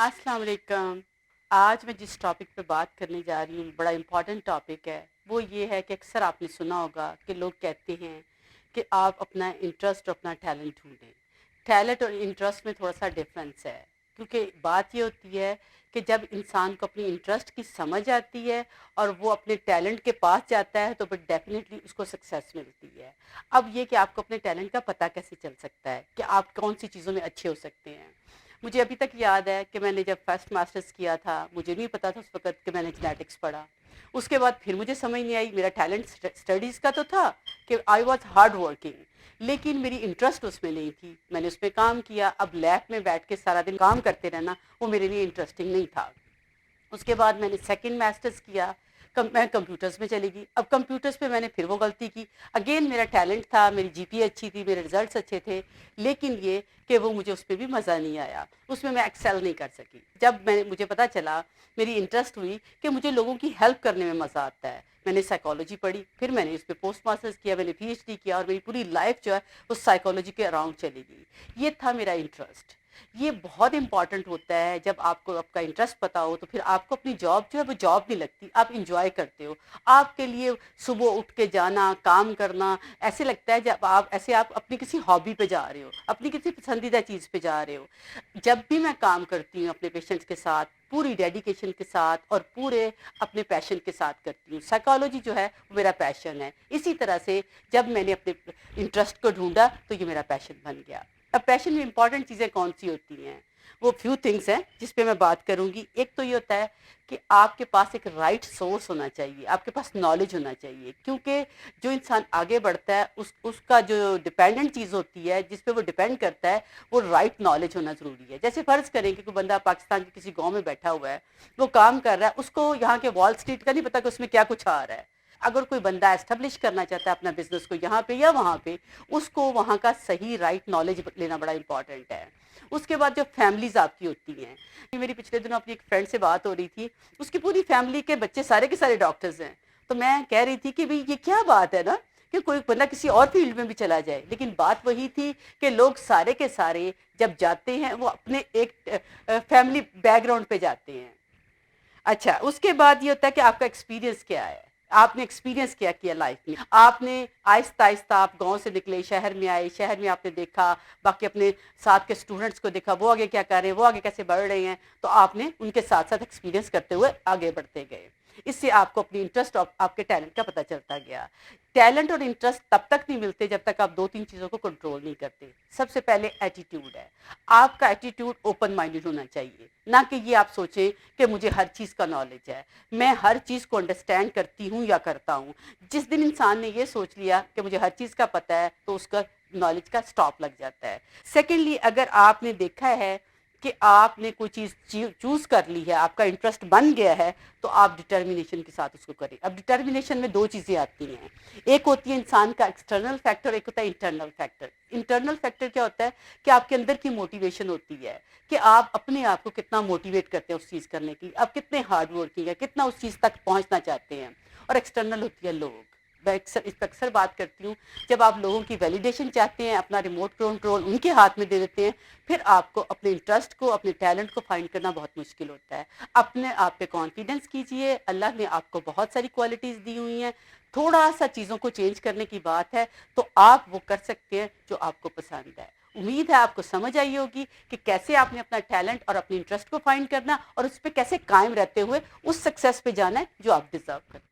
अस्सलाम वालेकुम। आज मैं जिस टॉपिक पे बात करने जा रही हूँ बड़ा इम्पोर्टेंट टॉपिक है। वो ये है कि अक्सर आपने सुना होगा कि लोग कहते हैं कि आप अपना इंटरेस्ट और अपना टैलेंट ढूंढें। टैलेंट और इंटरेस्ट में थोड़ा सा डिफरेंस है, क्योंकि बात ये होती है कि जब इंसान को अपनी इंटरेस्ट की समझ आती है और वो अपने टैलेंट के पास जाता है तो फिर डेफिनेटली उसको सक्सेस मिलती है। अब ये कि आपको अपने टैलेंट का पता कैसे चल सकता है कि आप कौन सी चीज़ों में अच्छे हो सकते हैं। मुझे अभी तक याद है कि मैंने जब फर्स्ट मास्टर्स किया था, मुझे नहीं पता था उस वक़्त कि मैंने जेनेटिक्स पढ़ा। उसके बाद फिर मुझे समझ नहीं आई, मेरा टैलेंट स्टडीज़ का तो था कि आई वाज़ हार्ड वर्किंग, लेकिन मेरी इंटरेस्ट उसमें नहीं थी। मैंने उसमें काम किया, अब लैब में बैठ के सारा दिन काम करते रहना, वो मेरे लिए इंटरेस्टिंग नहीं था। उसके बाद मैंने सेकंड मास्टर्स किया। मैं कंप्यूटर्स में चली गई। अब कंप्यूटर्स पे मैंने फिर वो गलती की। अगेन मेरा टैलेंट था, मेरी जीपीए अच्छी थी, मेरे रिजल्ट्स अच्छे थे, लेकिन ये कि वो मुझे उसमें भी मज़ा नहीं आया, उसमें मैं एक्सेल नहीं कर सकी। जब मुझे पता चला, मेरी इंटरेस्ट हुई कि मुझे लोगों की हेल्प करने में मज़ा आता है। मैंने साइकोलॉजी पढ़ी, फिर मैंने इस पे पोस्ट मास्टर्स किया, मैंने पीएचडी किया और मेरी पूरी लाइफ जो है वो साइकोलॉजी के अराउंड चली गई। ये था मेरा इंटरेस्ट। ये बहुत इंपॉर्टेंट होता है। जब आपको आपका इंटरेस्ट पता हो तो फिर आपको अपनी जॉब जो है वो जॉब नहीं लगती, आप इंजॉय करते हो। आपके लिए सुबह उठ के जाना, काम करना ऐसे लगता है जब आप अपनी किसी हॉबी पे जा रहे हो, अपनी किसी पसंदीदा चीज़ पे जा रहे हो। जब भी मैं काम करती हूँ अपने पेशेंट्स के साथ, पूरी डेडिकेशन के साथ और पूरे अपने पैशन के साथ करती हूँ। साइकोलॉजी जो है वो मेरा पैशन है। इसी तरह से जब मैंने अपने इंटरेस्ट को ढूंढा तो ये मेरा पैशन बन गया। अब पैशन में इंपॉर्टेंट चीज़ें कौन सी होती हैं, वो फ्यू थिंग्स हैं जिस पे मैं बात करूंगी। एक तो ये होता है कि आपके पास एक राइट सोर्स होना चाहिए, आपके पास नॉलेज होना चाहिए, क्योंकि जो इंसान आगे बढ़ता है उसका जो डिपेंडेंट चीज़ होती है जिस पे वो डिपेंड करता है, वो राइट नॉलेज होना ज़रूरी है। जैसे फ़र्ज़ करें कि कोई बंदा पाकिस्तान के किसी गाँव में बैठा हुआ है, वो काम कर रहा है, उसको यहाँ के वॉल स्ट्रीट का नहीं पता कि उसमें क्या कुछ आ रहा है। अगर कोई बंदा एस्टेब्लिश करना चाहता है अपना बिजनेस को यहाँ पे या वहाँ पे, उसको वहाँ का सही राइट नॉलेज लेना बड़ा इंपॉर्टेंट है। उसके बाद जो फैमिलीज आपकी होती हैं, मेरी पिछले दिनों अपनी एक फ्रेंड से बात हो रही थी, उसकी पूरी फैमिली के बच्चे सारे के सारे डॉक्टर्स हैं। तो मैं कह रही थी कि भाई ये क्या बात है ना, कि कोई बंदा किसी और फील्ड में भी चला जाए, लेकिन बात वही थी कि लोग सारे के सारे जब जाते हैं वो अपने एक फैमिली बैकग्राउंड पे जाते हैं। अच्छा, उसके बाद ये होता है कि आपका एक्सपीरियंस क्या है? आपने एक्सपीरियंस क्या किया लाइफ में? आपने आहिस्ता-आहिस्ता आप गाँव से निकले, शहर में आए, शहर में आपने देखा, बाकी अपने साथ के स्टूडेंट्स को देखा, वो आगे क्या कर रहे हैं, वो आगे कैसे बढ़ रहे हैं, तो आपने उनके साथ-साथ एक्सपीरियंस करते हुए आगे बढ़ते गए। इससे आपको अपनी इंटरेस्ट और आपके टैलेंट का पता चलता गया। टैलेंट और इंटरेस्ट तब तक नहीं मिलते जब तक आप 2-3 चीज़ों को कंट्रोल नहीं करते। सबसे पहले एटीट्यूड है। आपका एटीट्यूड ओपन माइंडेड होना चाहिए, ना कि ये आप सोचें कि मुझे हर चीज़ का नॉलेज है, मैं हर चीज़ को अंडरस्टैंड करती हूँ या करता हूँ। जिस दिन इंसान ने ये सोच लिया कि मुझे हर चीज़ का पता है, तो उसका नॉलेज का स्टॉप लग जाता है। सेकेंडली, अगर आपने देखा है कि आपने कोई चीज़ चूज़ कर ली है, आपका इंटरेस्ट बन गया है, तो आप डिटर्मिनेशन के साथ उसको करें। अब डिटर्मिनेशन में 2 चीज़ें आती हैं। एक होती है इंसान का एक्सटर्नल फैक्टर, एक होता है इंटरनल फैक्टर। इंटरनल फैक्टर क्या होता है कि आपके अंदर की मोटिवेशन होती है कि आप अपने आप को कितना मोटिवेट करते हैं उस चीज़ करने की, आप कितने हार्ड वर्किंग है, कितना उस चीज़ तक पहुँचना चाहते हैं। और एक्सटर्नल होती है लोग। मैं इस पर अक्सर बात करती हूँ, जब आप लोगों की वैलिडेशन चाहते हैं, अपना रिमोट कंट्रोल उनके हाथ में दे देते हैं, फिर आपको अपने इंटरेस्ट को, अपने टैलेंट को फाइंड करना बहुत मुश्किल होता है। अपने आप पे कॉन्फिडेंस कीजिए, अल्लाह ने आपको बहुत सारी क्वालिटीज़ दी हुई हैं, थोड़ा सा चीज़ों को चेंज करने की बात है, तो आप वो कर सकते हैं जो आपको पसंद है। उम्मीद है आपको समझ आई होगी कि कैसे आपने अपना टैलेंट और अपने इंटरेस्ट को फाइंड करना और उस पे कैसे कायम रहते हुए उस सक्सेस पे जाना है जो आप डिज़र्व करते हैं।